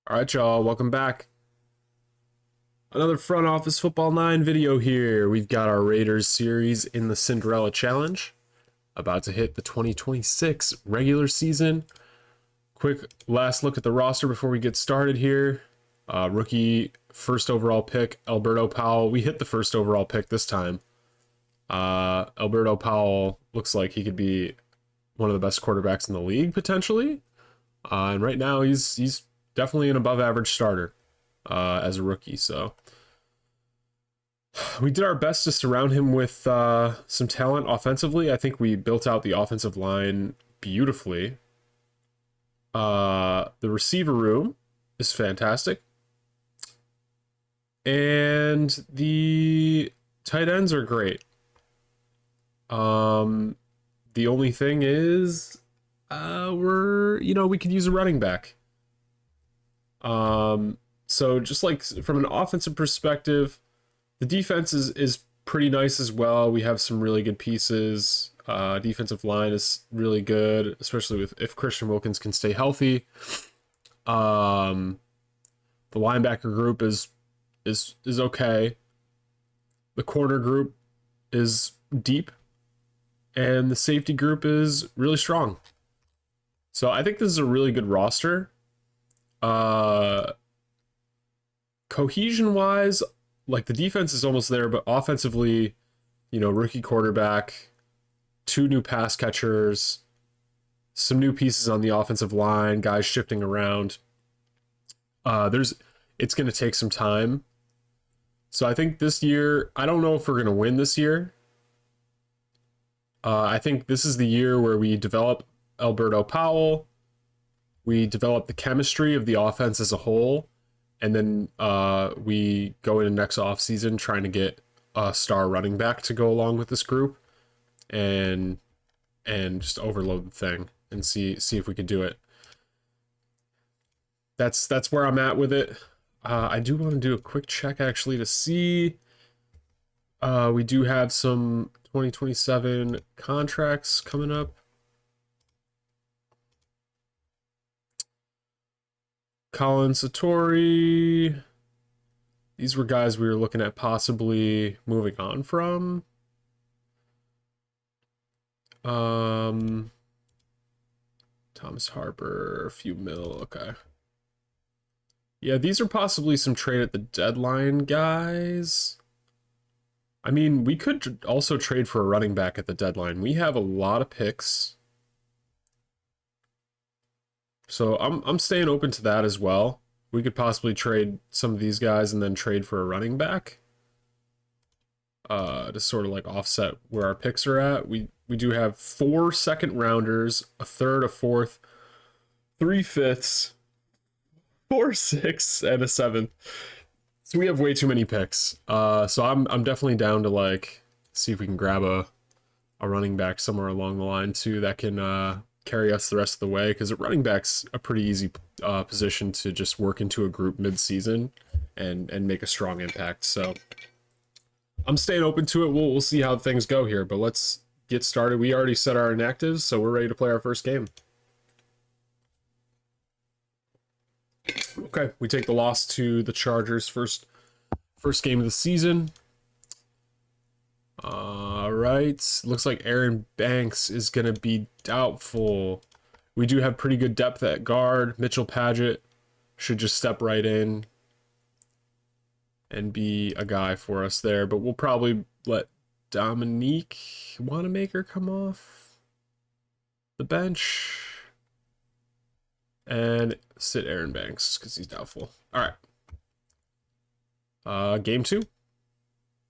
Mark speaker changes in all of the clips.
Speaker 1: All right, y'all, welcome back. Another Front Office Football 9 video here. We've got our Raiders series in the Cinderella Challenge. About to hit the 2026 regular season. Quick last look at the roster before we get started here. Rookie first overall pick, Alberto Powell. We hit the first overall pick this time. Alberto Powell looks like he could be one of the best quarterbacks in the league, potentially. And right now, he's definitely an above-average starter as a rookie. So we did our best to surround him with some talent offensively. I think we built out the offensive line beautifully. The receiver room is fantastic. And the tight ends are great. The only thing is we could use a running back. So just like from an offensive perspective, the defense is pretty nice as well. We have some really good pieces. Defensive line is really good, especially if Christian Wilkins can stay healthy. The linebacker group is okay. The corner group is deep, and the safety group is really strong. So I think this is a really good roster. Cohesion wise, like the defense is almost there, but offensively, rookie quarterback, 2 new pass catchers, some new pieces on the offensive line, guys shifting around. It's going to take some time. So I think this year, I don't know if we're going to win this year. I think this is the year where we develop Alberto Powell. We develop the chemistry of the offense as a whole. And then we go into next offseason trying to get a star running back to go along with this group and just overload the thing and see if we can do it. That's where I'm at with it. I do want to do a quick check actually to see. We do have some 2027 contracts coming up. Colin Satori. These were guys we were looking at possibly moving on from. Thomas Harper, a few mil. Okay. Yeah, these are possibly some trade at the deadline guys. I mean, we could also trade for a running back at the deadline. We have a lot of picks. So I'm staying open to that as well. We could possibly trade some of these guys and then trade for a running back. To sort of like offset where our picks are at. We do have 4 second rounders, a third, a fourth, 3 fifths, 4 sixths, and a seventh. So we have way too many picks. So I'm definitely down to like see if we can grab a running back somewhere along the line too that can carry us the rest of the way, because running back's a pretty easy position to just work into a group mid-season and make a strong impact. So I'm staying open to it. We'll see how things go here, but let's get started. We already set our inactives, so we're ready to play our first game. Okay, we take the loss to the Chargers first game of the season. All right, looks like Aaron Banks is going to be doubtful. We do have pretty good depth at guard. Mitchell Paget should just step right in and be a guy for us there, but we'll probably let Dominique Wanamaker come off the bench and sit Aaron Banks because he's doubtful. All right. Game 2.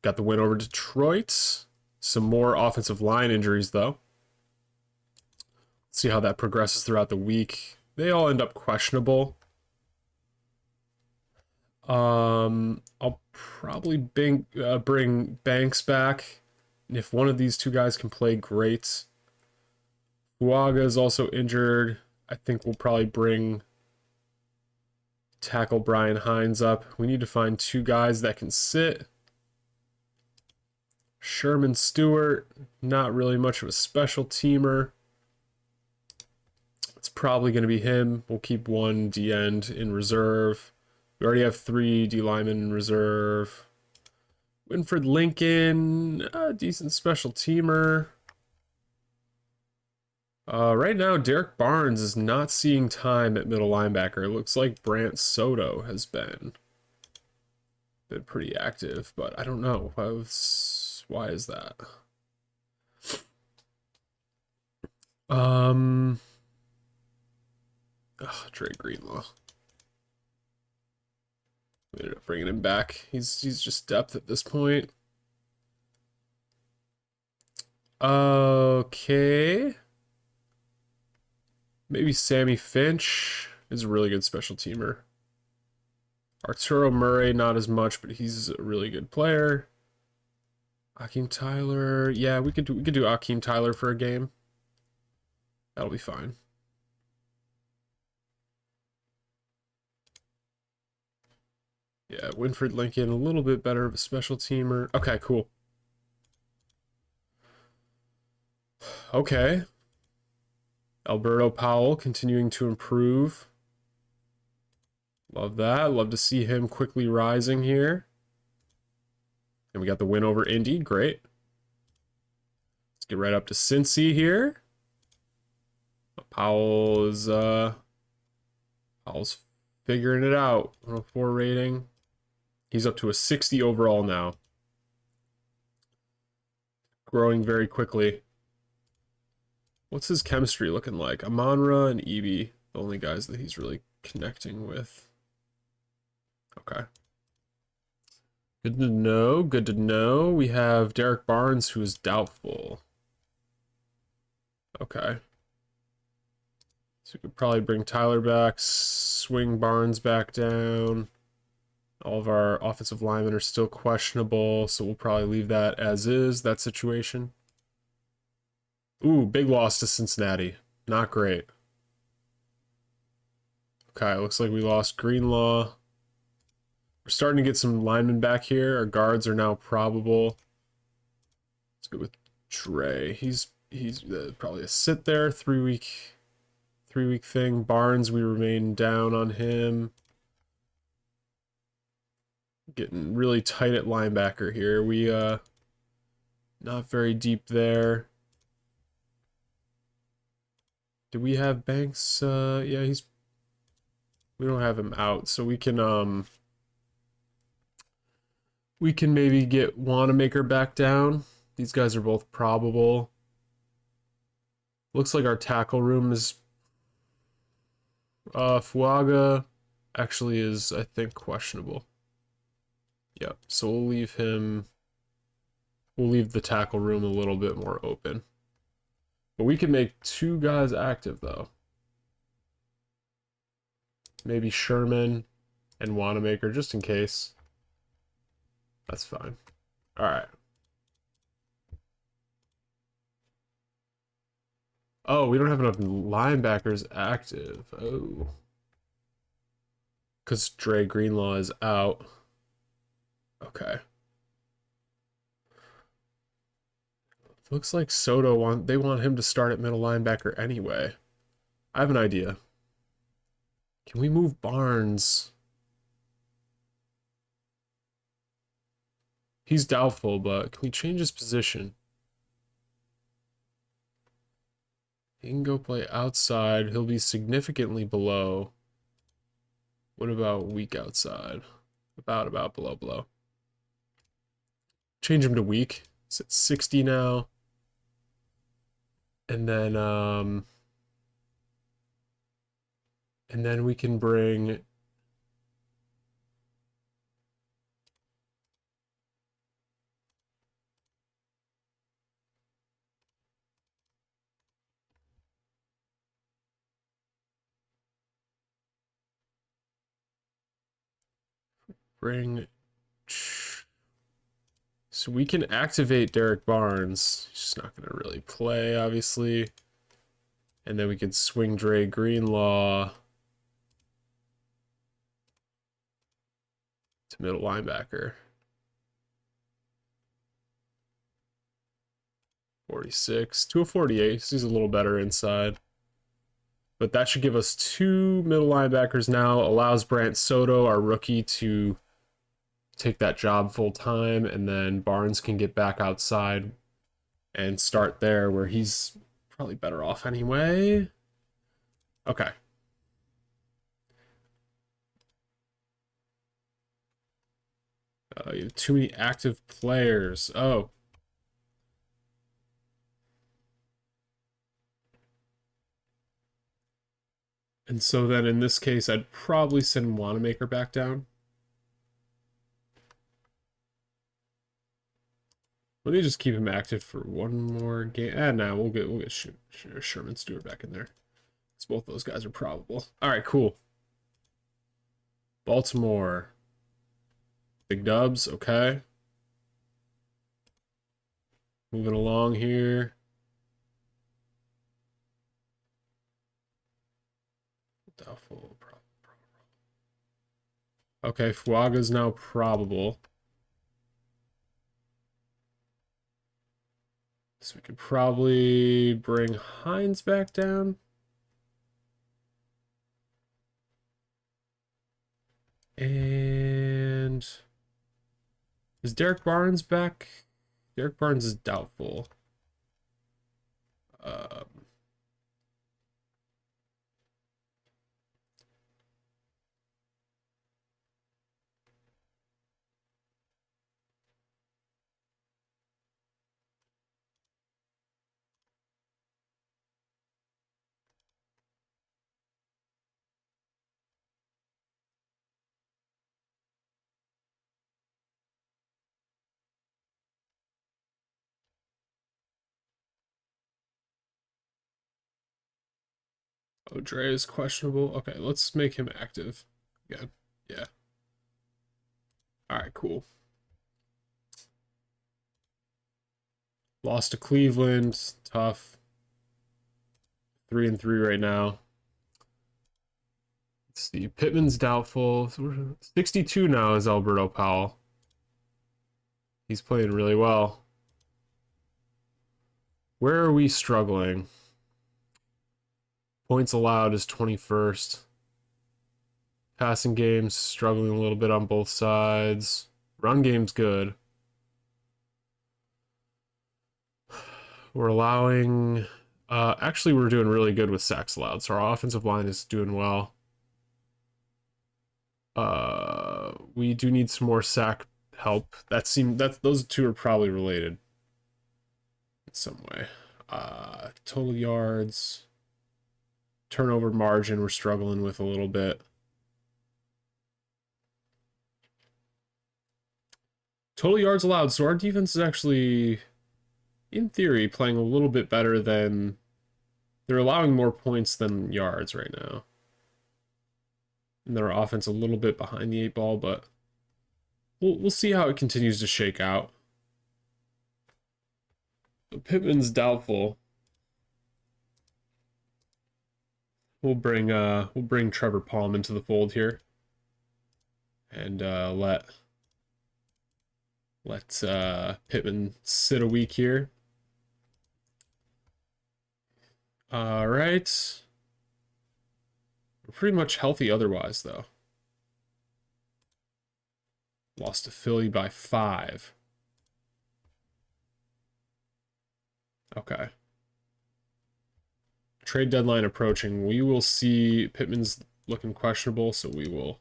Speaker 1: Got the win over Detroit. Some more offensive line injuries, though. Let's see how that progresses throughout the week. They all end up questionable. I'll probably bring Banks back. If one of these 2 guys can play, great. Fuaga is also injured. I think we'll probably bring tackle Brian Hines up. We need to find 2 guys that can sit. Sherman Stewart, not really much of a special teamer. Let's probably going to be him. We'll keep one D end in reserve. We already have 3 D linemen in reserve. Winfred Lincoln, decent special teamer. Right now, Derek Barnes is not seeing time at middle linebacker. It looks like Brant Soto has been pretty active, but I don't know. Why is that? Trey Greenlaw. We ended up bringing him back. He's just depth at this point. Okay. Maybe Sammy Finch is a really good special teamer. Arturo Murray, not as much, but he's a really good player. Akeem Tyler, yeah, we could do Akeem Tyler for a game. That'll be fine. Yeah, Winfred Lincoln, a little bit better of a special teamer. Okay, cool. Okay. Alberto Powell continuing to improve. Love that. Love to see him quickly rising here. And we got the win over Indy. Great. Let's get right up to Cincy here. Powell's figuring it out. 104 rating. He's up to a 60 overall now. Growing very quickly. What's his chemistry looking like? Amonra and Eby, the only guys that he's really connecting with. Okay. Good to know. Good to know. We have Derek Barnes, who is doubtful. Okay. So we could probably bring Tyler back, swing Barnes back down. All of our offensive linemen are still questionable, so we'll probably leave that as is, that situation. Ooh, big loss to Cincinnati. Not great. Okay, looks like we lost Greenlaw. We're starting to get some linemen back here. Our guards are now probable. Let's go with Dre. He's probably a sit there, 3-week thing. Barnes, we remain down on him. Getting really tight at linebacker here. We not very deep there. Do we have Banks? Yeah, we don't have him out, so we can maybe get Wanamaker back down. These guys are both probable. Looks like our tackle room is Fuaga actually is, I think, questionable. Yep, so we'll leave the tackle room a little bit more open. But we can make 2 guys active, though. Maybe Sherman and Wanamaker, just in case. That's fine. All right. Oh, we don't have enough linebackers active. Oh. Because Dre Greenlaw is out. Okay. Looks like Soto they want him to start at middle linebacker anyway. I have an idea. Can we move Barnes? He's doubtful, but can we change his position? He can go play outside. He'll be significantly below. What about weak outside? About below. Change him to weak. It's at 60 now. And then we can bring so we can activate Derek Barnes. He's just not going to really play, obviously. And then we can swing Dre Greenlaw to middle linebacker. 46 to a 48. So he's a little better inside. But that should give us 2 middle linebackers now. Allows Brant Soto, our rookie, to take that job full time, and then Barnes can get back outside and start there where he's probably better off anyway. Okay. You have too many active players. Oh. And so then in this case, I'd probably send Wanamaker back down. Let me just keep him active for one more game. No, we'll get Sherman Stewart back in there. Because both those guys are probable. All right, cool. Baltimore. Big dubs, okay. Moving along here. Doubtful. Okay, Fuaga's now probable. So we could probably bring Hines back down. And is Derek Barnes back? Derek Barnes is doubtful. Dre is questionable. Okay, let's make him active again. Yeah. All right, cool. Lost to Cleveland. Tough. 3-3 right now. Let's see. Pittman's doubtful. 62 now is Alberto Powell. He's playing really well. Where are we struggling? Points allowed is 21st. Passing game's struggling a little bit on both sides. Run game's good. We're allowing... actually, we're doing really good with sacks allowed, so our offensive line is doing well. We do need some more sack help. Those two are probably related in some way. Total yards... Turnover margin we're struggling with a little bit. Total yards allowed. So our defense is actually, in theory, playing a little bit better than... They're allowing more points than yards right now. And their offense a little bit behind the 8 ball, but we'll see how it continues to shake out. So Pittman's doubtful. We'll bring Trevor Palm into the fold here, and let Pittman sit a week here. All right, we're pretty much healthy otherwise though. Lost to Philly by 5. Okay. Trade deadline approaching. We will see. Pittman's looking questionable, so we will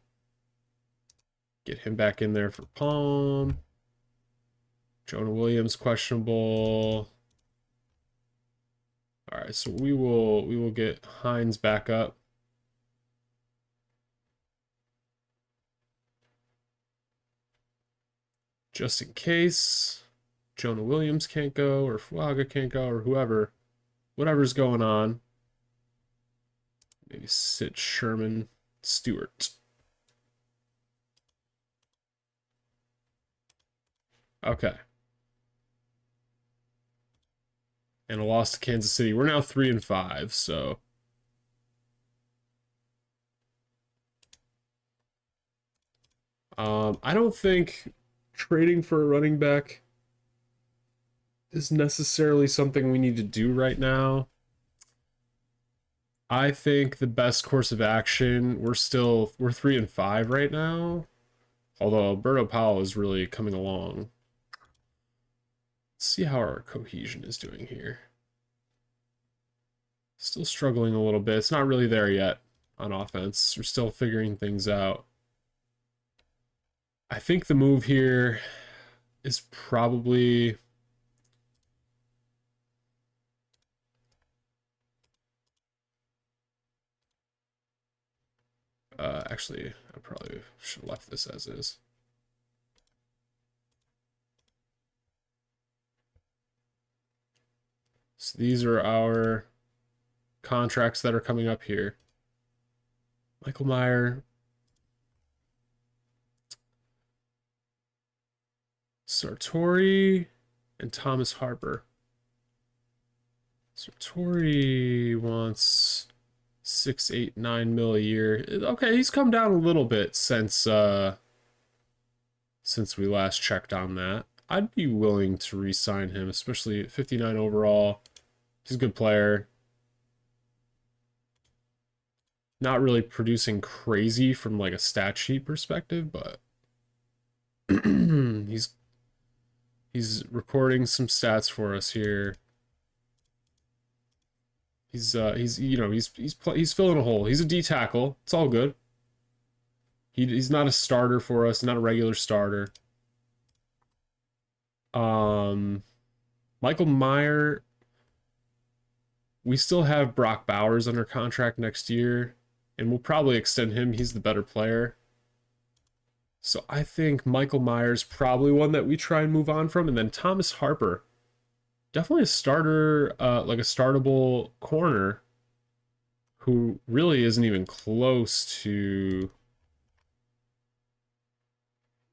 Speaker 1: get him back in there for Palm. Jonah Williams questionable. All right, so we will get Hines back up. Just in case Jonah Williams can't go, or Fuaga can't go, or whatever's going on. Maybe sit Sherman Stewart. Okay. And a loss to Kansas City. We're now 3-5, so... I don't think trading for a running back is necessarily something we need to do right now. I think the best course of action, we're 3-5 right now. Although Alberto Powell is really coming along. Let's see how our cohesion is doing here. Still struggling a little bit. It's not really there yet on offense. We're still figuring things out. I think the move here is probably actually I probably should have left this as is. So these are our contracts that are coming up here. Michael Meyer, Sartori, and Thomas Harper. Sartori wants 6, 8, 9 mil a year. Okay, he's come down a little bit since we last checked on that. I'd be willing to re-sign him, especially at 59 overall. He's a good player. Not really producing crazy from like a stat sheet perspective, but he's recording some stats for us here. He's filling a hole. He's a D tackle. It's all good. He's not a starter for us, not a regular starter. Michael Meyer, we still have Brock Bowers under contract next year, and we'll probably extend him. He's the better player. So I think Michael Myers probably one that we try and move on from, and then Thomas Harper, definitely a starter, like a startable corner, who really isn't even close to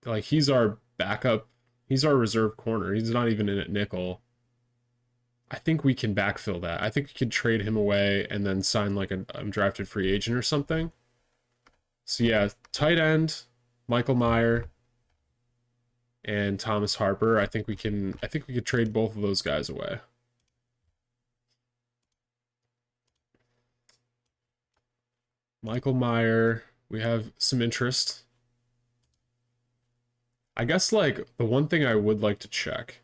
Speaker 1: like he's our backup, he's our reserve corner. He's not even in at nickel. I think we can backfill that. I think we could trade him away and then sign like a undrafted free agent or something. So yeah, tight end, Michael Meyer and Thomas Harper. I think we could trade both of those guys away. Michael Meyer, we have some interest. I guess like the one thing I would like to check.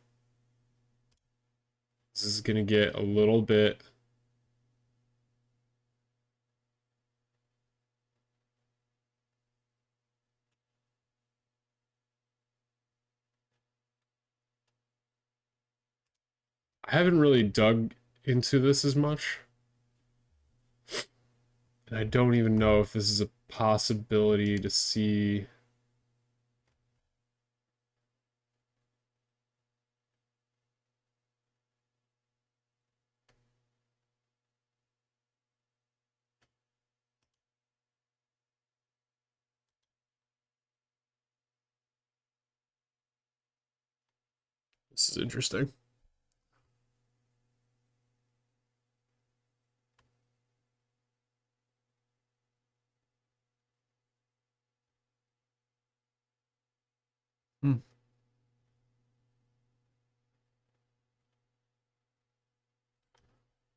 Speaker 1: This is gonna get a little bit. I haven't really dug into this as much. And I don't even know if this is a possibility to see. This is interesting. Hmm.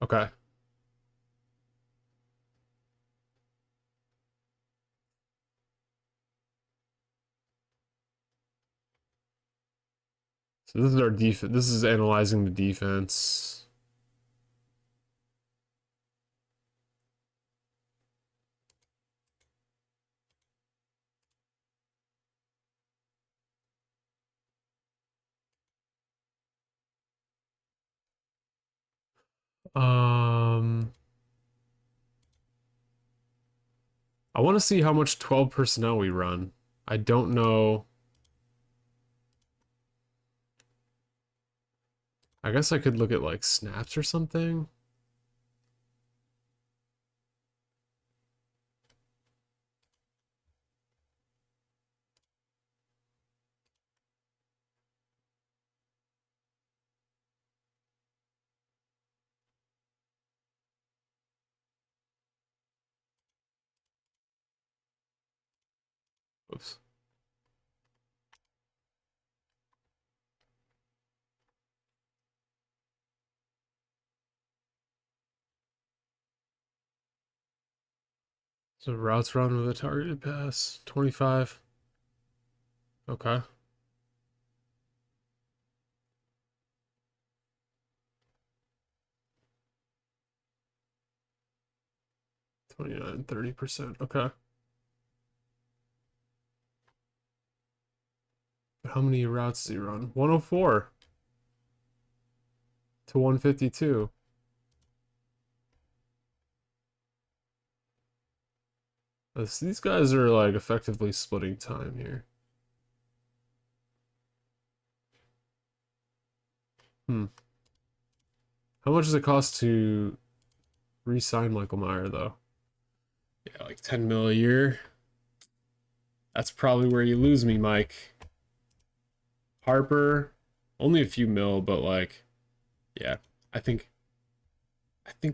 Speaker 1: Okay. So this is our defense. This is analyzing the defense. Um, I want to see how much 12 personnel we run. I don't know. I guess I could look at like snaps or something. Oops. So routes run with a targeted pass. 25. Okay. $29, 30%. Okay. How many routes does he run? 104 to 152. These guys are like effectively splitting time here. How much does it cost to re-sign Michael Meyer though? Yeah, like 10 mil a year. That's probably where you lose me, Mike. Harper, only a few mil, but like, yeah, I think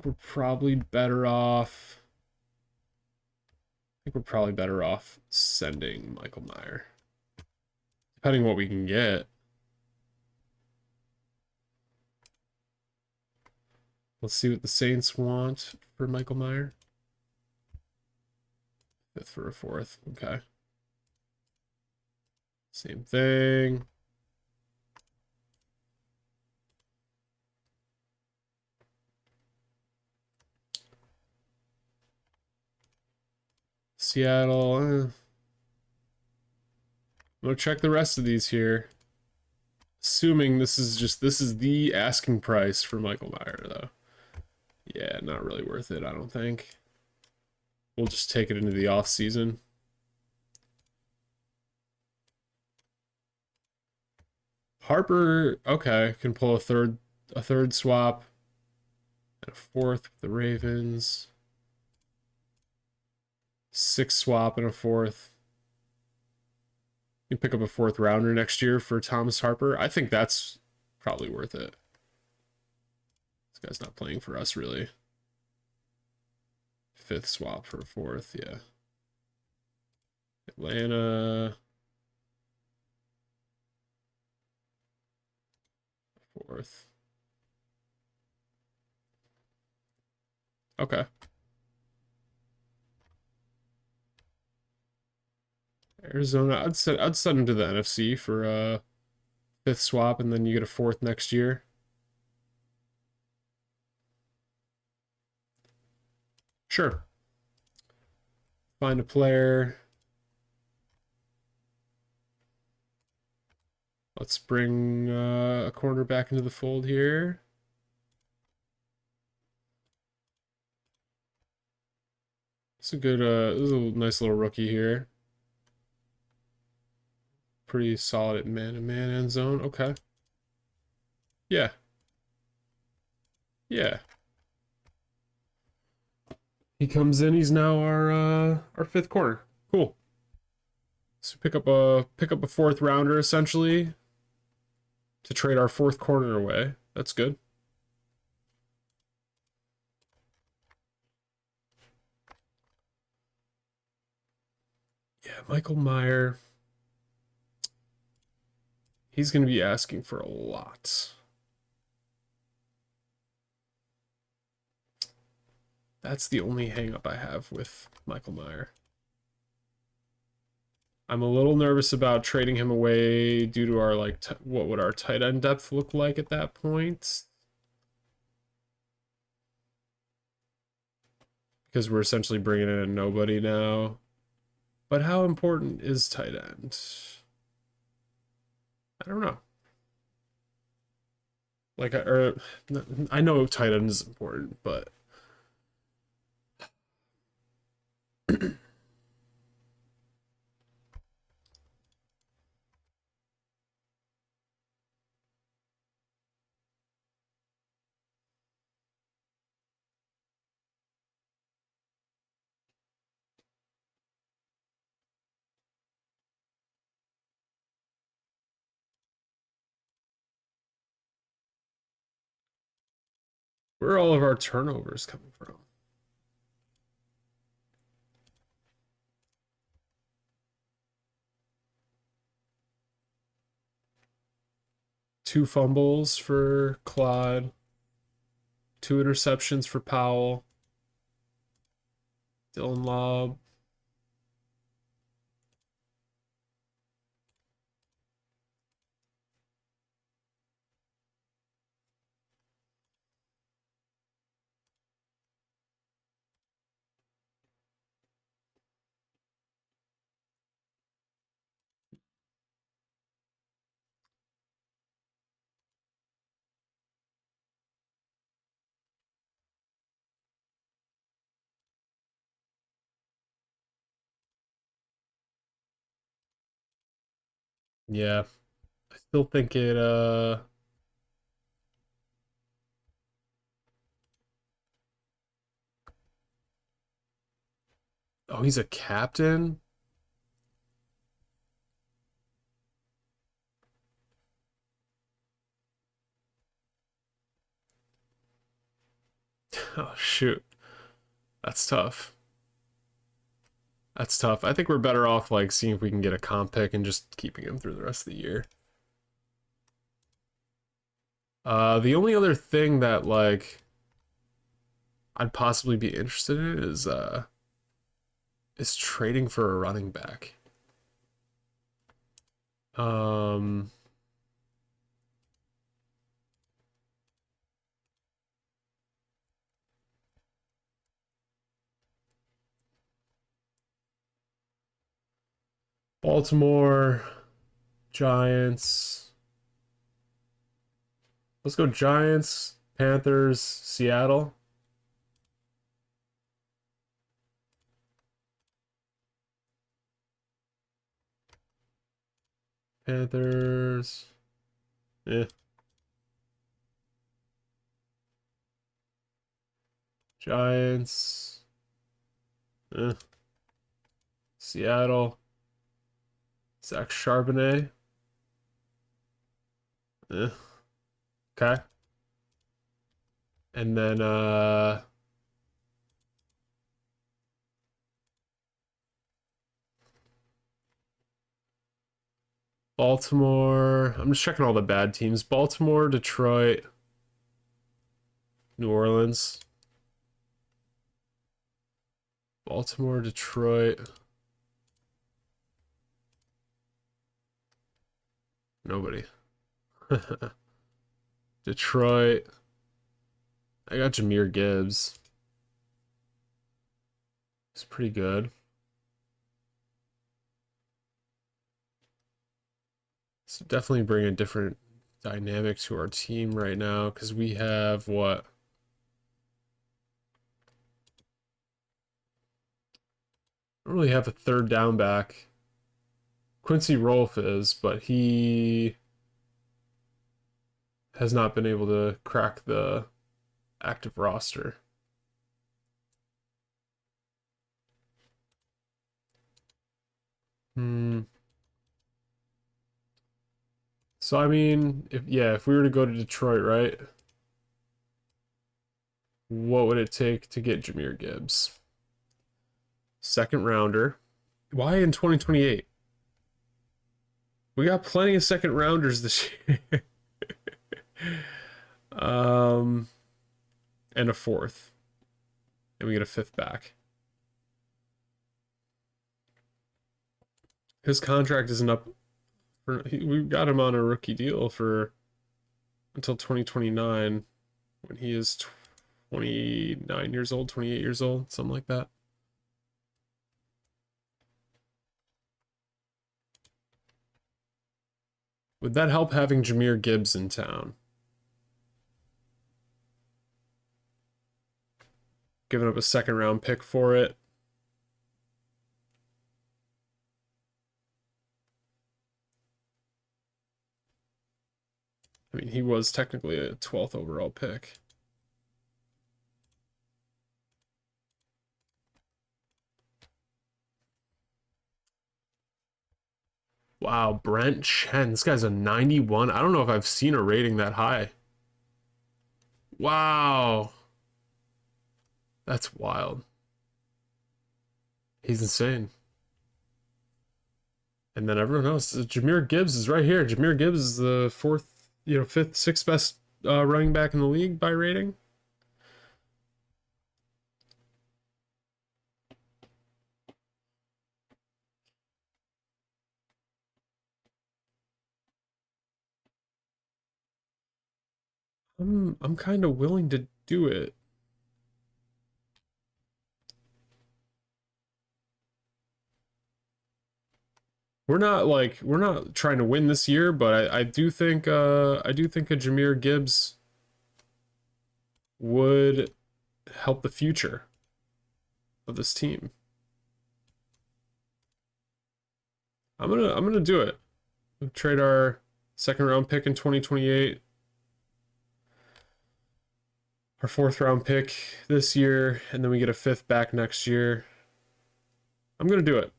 Speaker 1: we're probably better off. I think we're probably better off sending Michael Meyer, depending on what we can get. Let's see what the Saints want for Michael Meyer. Fifth for a fourth. Okay. Same thing. Seattle. I'm gonna check the rest of these here. Assuming this is the asking price for Michael Meyer though. Yeah, not really worth it, I don't think. We'll just take it into the off season. Harper, okay, can pull a third swap and a fourth with the Ravens. Sixth swap and a fourth. You can pick up a fourth rounder next year for Thomas Harper. I think that's probably worth it. This guy's not playing for us really. Fifth swap for a fourth, yeah. Atlanta. Fourth. Okay. Arizona, I'd send him to the NFC for a fifth swap, and then you get a fourth next year. Sure. Find a player. Let's bring a corner back into the fold here. It's a good, this is a nice little rookie here. Pretty solid at man-to-man end zone. Okay. Yeah. Yeah. He comes in, he's now our fifth corner. Cool. So pick up a fourth rounder essentially to trade our fourth corner away. That's good. Yeah, Michael Meyer. He's going to be asking for a lot. That's the only hang-up I have with Michael Meyer. I'm a little nervous about trading him away due to our, like, what would our tight end depth look like at that point? Because we're essentially bringing in a nobody now. But how important is tight end? I don't know. Like, I know tight end is important, but where are all of our turnovers coming from? Two fumbles for Claude. Two interceptions for Powell. Dylan Lobb. Yeah, I still think it oh, he's a captain? Oh shoot. That's tough. That's tough. I think we're better off like seeing if we can get a comp pick and just keeping him through the rest of the year. The only other thing that like I'd possibly be interested in is trading for a running back. Um Baltimore, Giants. Let's go Giants, Panthers, Seattle. Panthers. Yeah. Giants. Eh. Seattle. Zach Charbonnet. Eh. Okay. And then Baltimore. I'm just checking all the bad teams. Baltimore, Detroit, New Orleans. Baltimore, Detroit. Nobody. Detroit. I got Jameer Gibbs. He's pretty good. So definitely bring a different dynamic to our team right now because we have what? I don't really have a third down back. Quincy Rolfe is, but he has not been able to crack the active roster. Hmm. So I mean, if we were to go to Detroit, right? What would it take to get Jameer Gibbs? Second rounder. Why in 2028? We got plenty of second rounders this year. um, and a fourth, and we get a fifth back. His contract isn't up. We got him on a rookie deal for until 2029, when he is 29 years old, 28 years old, something like that. Would that help having Jameer Gibbs in town? Giving up a second round pick for it. I mean, he was technically a 12th overall pick. Wow, Brent Chen. This guy's a 91. I don't know if I've seen a rating that high. Wow. That's wild. He's insane. And then everyone else, Jameer Gibbs is right here. Jameer Gibbs is the fourth, fifth, sixth best running back in the league by rating. I'm kind of willing to do it. We're not trying to win this year, but I do think I do think a Jahmyr Gibbs would help the future of this team. I'm gonna do it. We'll trade our second round pick in 2028, our fourth round pick this year, and then we get a fifth back next year. I'm gonna do it.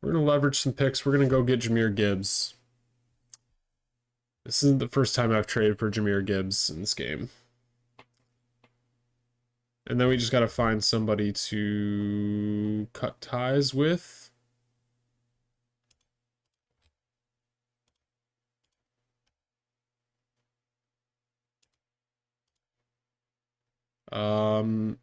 Speaker 1: We're gonna leverage some picks. We're gonna go get Jahmyr Gibbs. This isn't the first time I've traded for Jahmyr Gibbs in this game. And then we just gotta find somebody to cut ties with. Um,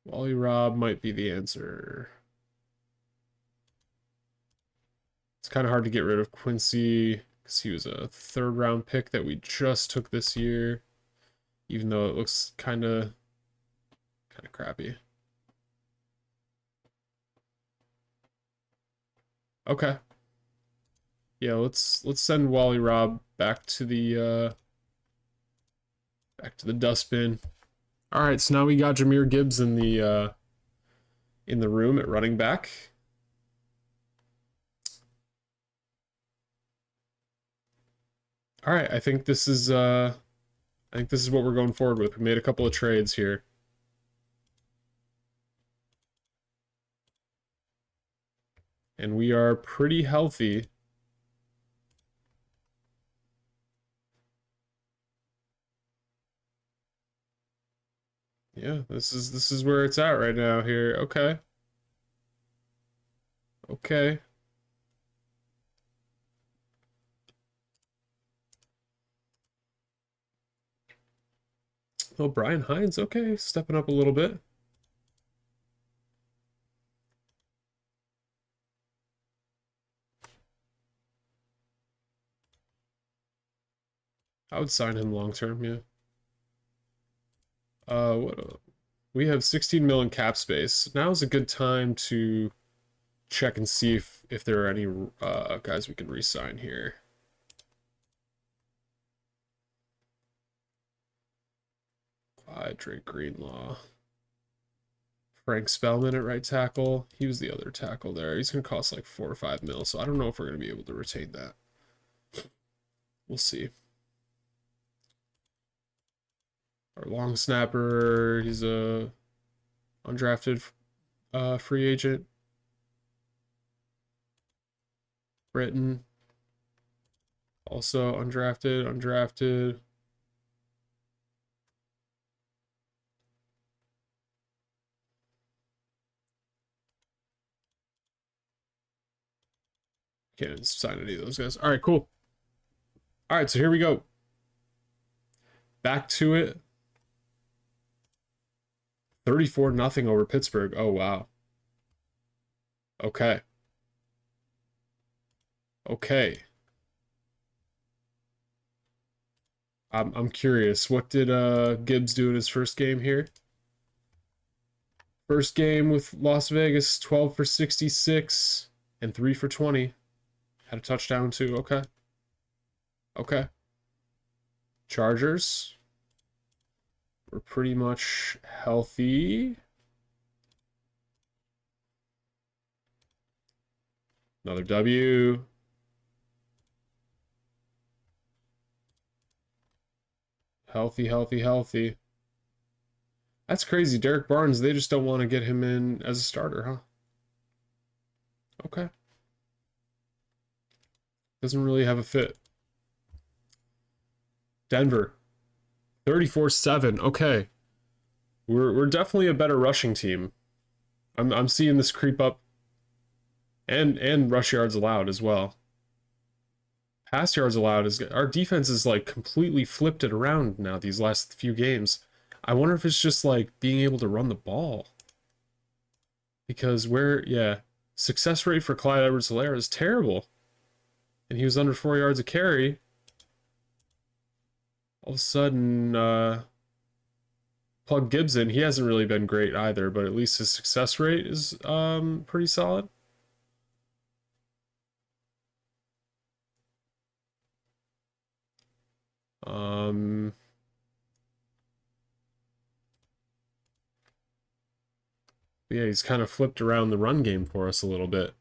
Speaker 1: Wally Robb might be the answer. It's kind of hard to get rid of Quincy because he was a third round pick that we just took this year, even though it looks kind of crappy. Okay. Yeah, let's send Wally Robb back to the dustbin. All right, so now we got Jahmyr Gibbs in the room at running back. All right, I think this is what we're going forward with. We made a couple of trades here. And we are pretty healthy. Yeah, this is where it's at right now here. Okay. Okay. Oh, Brian Hines, okay, stepping up a little bit. I would sign him long term, yeah. What we have 16 million cap space. Now is a good time to check and see if there are any guys we can re-sign here. Drake Greenlaw. Frank Spellman at right tackle. He was the other tackle there. He's going to cost like 4 or 5 mil, so I don't know if we're going to be able to retain that. We'll see. Our long snapper, he's a undrafted free agent. Britain, also undrafted. Can't sign any of those guys. All right, cool. All right, so here we go. Back to it. 34-0 over Pittsburgh. Oh, wow. Okay. Okay. I'm curious. What did Gibbs do in his first game here? First game with Las Vegas, 12 for 66 and 3 for 20. Had a touchdown too. Okay. Okay. Chargers. We're pretty much healthy. Another W. Healthy. That's crazy. Derek Barnes, they just don't want to get him in as a starter, huh? Okay. Doesn't really have a fit. Denver. 34-7. Okay. We're definitely a better rushing team. I'm seeing this creep up. And rush yards allowed as well. Pass yards allowed is our defense is like completely flipped it around now these last few games. I wonder if it's just like being able to run the ball. Because yeah, success rate for Clyde Edwards-Helaire is terrible. And he was under 4 yards a carry. All of a sudden, Plug Gibson, he hasn't really been great either, but at least his success rate is pretty solid. Yeah, he's kind of flipped around the run game for us a little bit.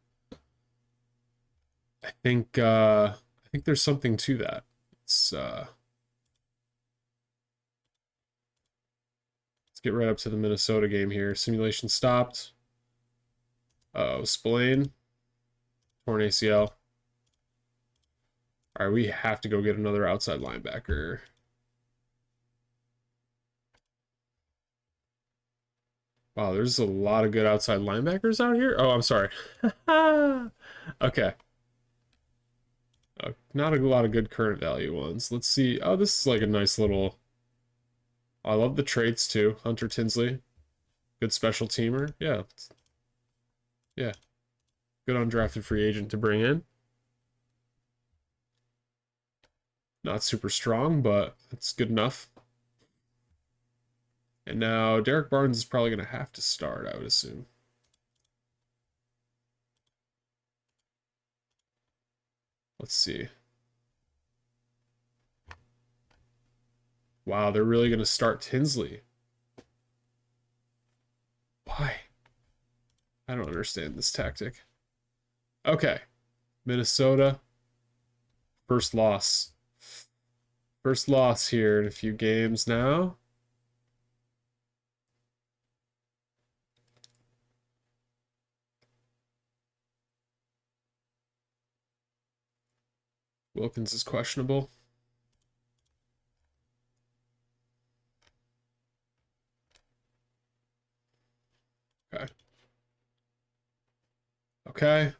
Speaker 1: I think there's something to that. Let's get right up to the Minnesota game here. Simulation stopped. Uh-oh, Spillane. Torn ACL. All right, we have to go get another outside linebacker. Wow, there's a lot of good outside linebackers out here. Oh, I'm sorry. Okay. Not a lot of good current value ones. Let's see. Oh, this is like a nice little... I love the traits too. Hunter Tinsley. Good special teamer. Yeah. Yeah. Good undrafted free agent to bring in. Not super strong, but it's good enough. And now Derek Barnes is probably going to have to start, I would assume. Let's see. Wow, they're really going to start Tinsley. Why? I don't understand this tactic. Okay. Minnesota. First loss. First loss here in a few games now. Wilkins is questionable. Okay. Okay.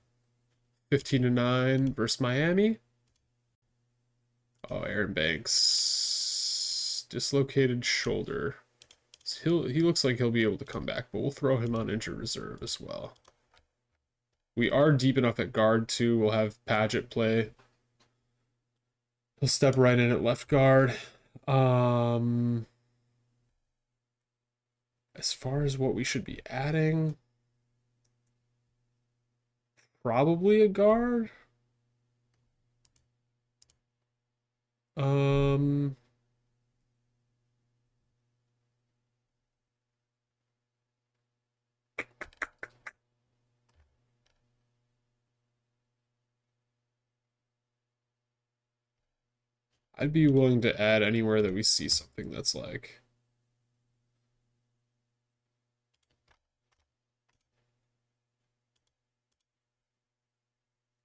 Speaker 1: 15-9 versus Miami. Oh, Aaron Banks. Dislocated shoulder. He looks like he'll be able to come back, but we'll throw him on injured reserve as well. We are deep enough at guard too. We'll have Padgett play. He'll step right in at left guard. As far as what we should be adding, probably a guard. I'd be willing to add anywhere that we see something that's like...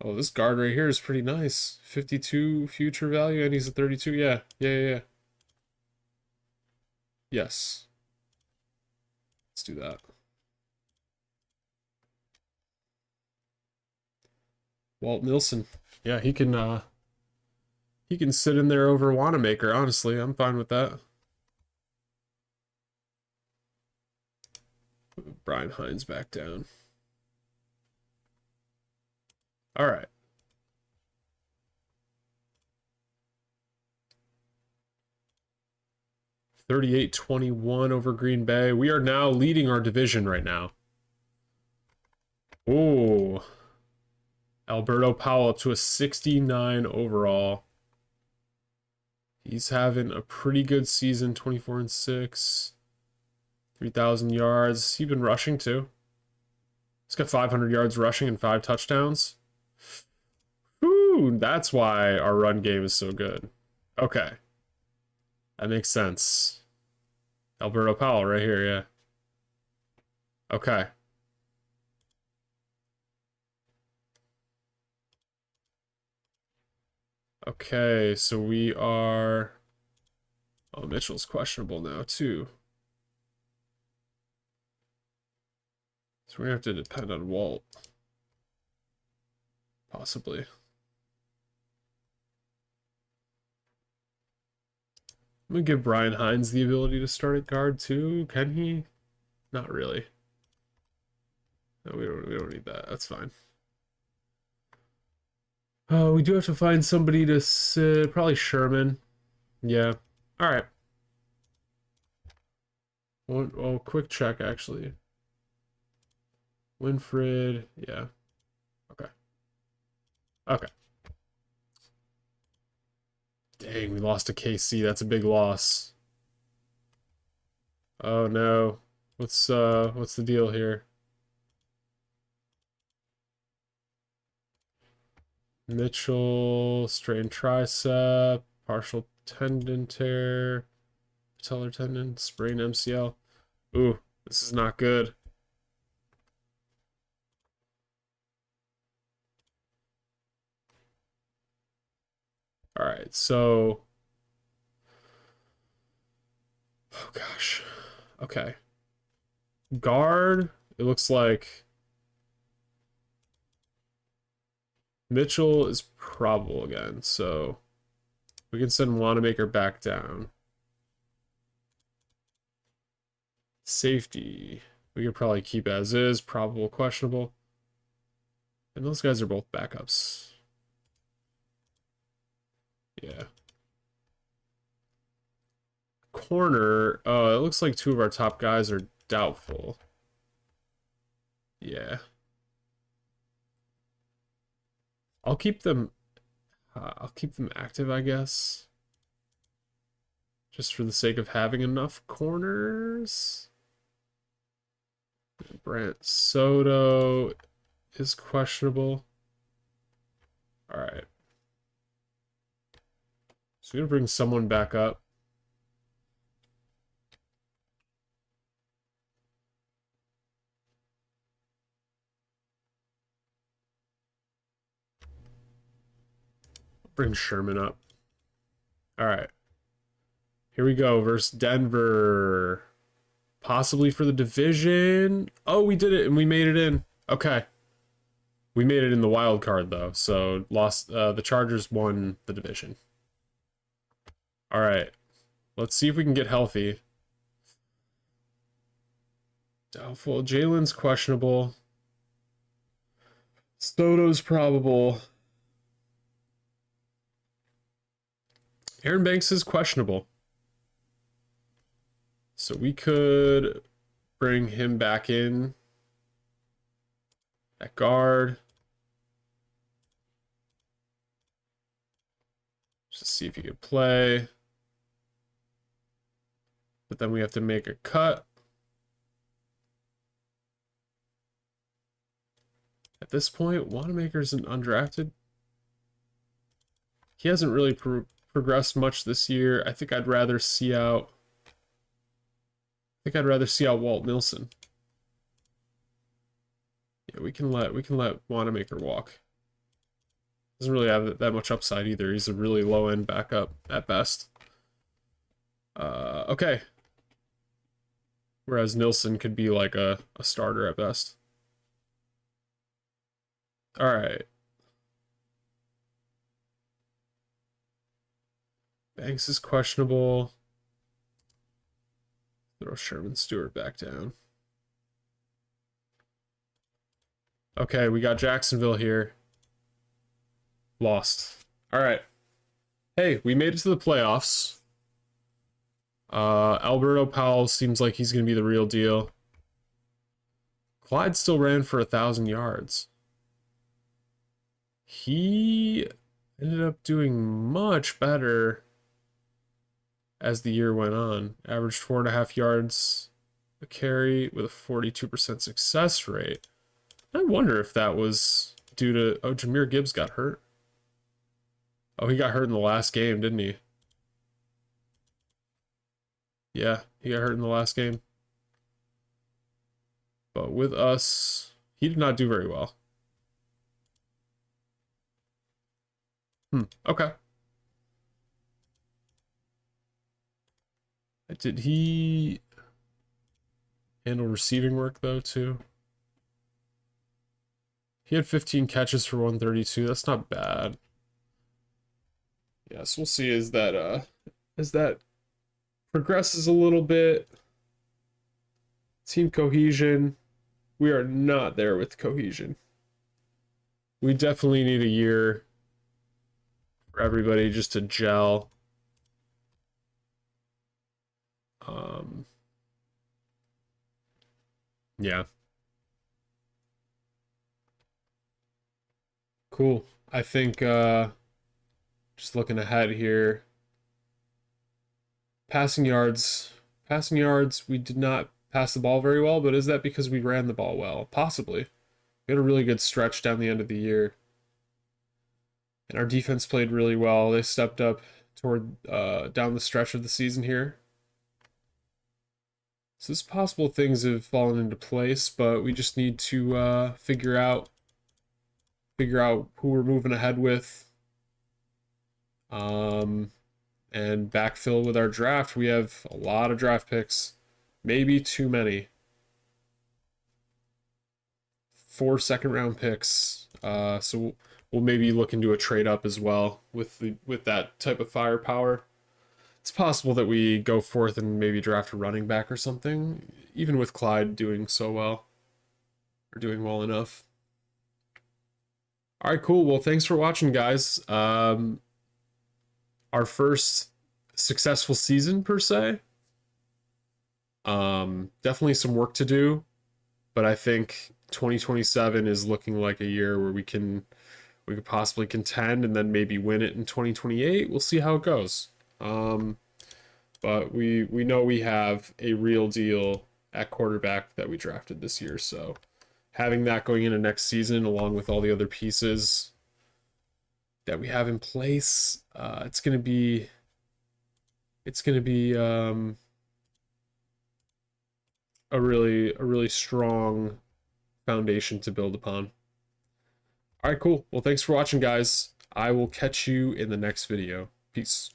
Speaker 1: Oh, this guard right here is pretty nice. 52 future value, and he's a 32. Yeah. Yes. Let's do that. Walt Nilsson. Yeah, he can sit in there over Wanamaker, honestly. I'm fine with that. Brian Hines back down. All right. $38-21 over Green Bay. We are now leading our division right now. Oh. Alberto Powell up to a 69 overall. He's having a pretty good season, 24-6. 3,000 yards. He's been rushing too. He's got 500 yards rushing and 5 touchdowns. Ooh, that's why our run game is so good. Okay. That makes sense. Alberto Powell right here, yeah. Okay. Okay, so we are... Oh, Mitchell's questionable now, too. So we have to depend on Walt. Possibly. I'm gonna give Brian Hines the ability to start at guard, too. Can he? Not really. No, we don't need that. That's fine. We do have to find somebody to sit. Probably Sherman. Yeah. All right. Well, quick check actually. Winfred. Yeah. Okay. Okay. Dang, we lost to KC. That's a big loss. Oh no. What's the deal here? Mitchell, strained tricep, partial tendon tear, patellar tendon, sprained MCL. Ooh, this is not good. All right, so oh gosh. Okay. Guard, it looks like Mitchell is probable again, so we can send Wanamaker back down. Safety, we could probably keep as is, probable, questionable. And those guys are both backups. Yeah. Corner, it looks like two of our top guys are doubtful. Yeah. I'll keep them active, I guess. Just for the sake of having enough corners. Brant Soto is questionable. All right. So we're gonna bring someone back up. Bring Sherman up. All right. Here we go versus Denver. Possibly for the division. Oh, we did it and we made it in. Okay. We made it in the wild card though, so lost. The Chargers won the division. All right. Let's see if we can get healthy. Doubtful. Jalen's questionable. Soto's probable. Aaron Banks is questionable. So we could bring him back in at guard. Just to see if he could play. But then we have to make a cut. At this point, Wanamaker's an undrafted. He hasn't really progressed much this year. I think I'd rather see out. Walt Nilsson. Yeah, we can let Wanamaker walk. Doesn't really have that much upside either. He's a really low end backup at best. Okay. Whereas Nilsson could be like a starter at best. All right. Banks is questionable. Throw Sherman Stewart back down. Okay, we got Jacksonville here. Lost. All right. Hey, we made it to the playoffs. Alberto Powell seems like he's going to be the real deal. Clyde still ran for 1,000 yards. He ended up doing much better as the year went on. Averaged 4.5 yards a carry with a 42% success rate. I wonder if that was due to... Oh, Jahmyr Gibbs got hurt. Oh, he got hurt in the last game, didn't he? Yeah, he got hurt in the last game. But with us, he did not do very well. Okay. Did he handle receiving work, though, too? He had 15 catches for 132. That's not bad. Yes, we'll see as that progresses a little bit. Team cohesion. We are not there with cohesion. We definitely need a year for everybody just to gel. Yeah. Cool. I think just looking ahead here, passing yards. Passing yards, we did not pass the ball very well, but is that because we ran the ball well? Possibly. We had a really good stretch down the end of the year. And our defense played really well. They stepped up toward down the stretch of the season here. So it's possible things have fallen into place, but we just need to figure out who we're moving ahead with. And backfill with our draft. We have a lot of draft picks, maybe too many. 4 second-round picks. So we'll maybe look into a trade up as well with that type of firepower. It's possible that we go forth and maybe draft a running back or something, even with Clyde doing so well, or doing well enough. All right, cool. Well, thanks for watching, guys. Our first successful season per se. Definitely some work to do, but I think 2027 is looking like a year where we could possibly contend and then maybe win it in 2028. We'll see how it goes. But we know we have a real deal at quarterback that we drafted this year, so having that going into next season along with all the other pieces that we have in place, it's gonna be a really strong foundation to build upon. All right, cool. Well, thanks for watching, guys. I will catch you in the next video. Peace.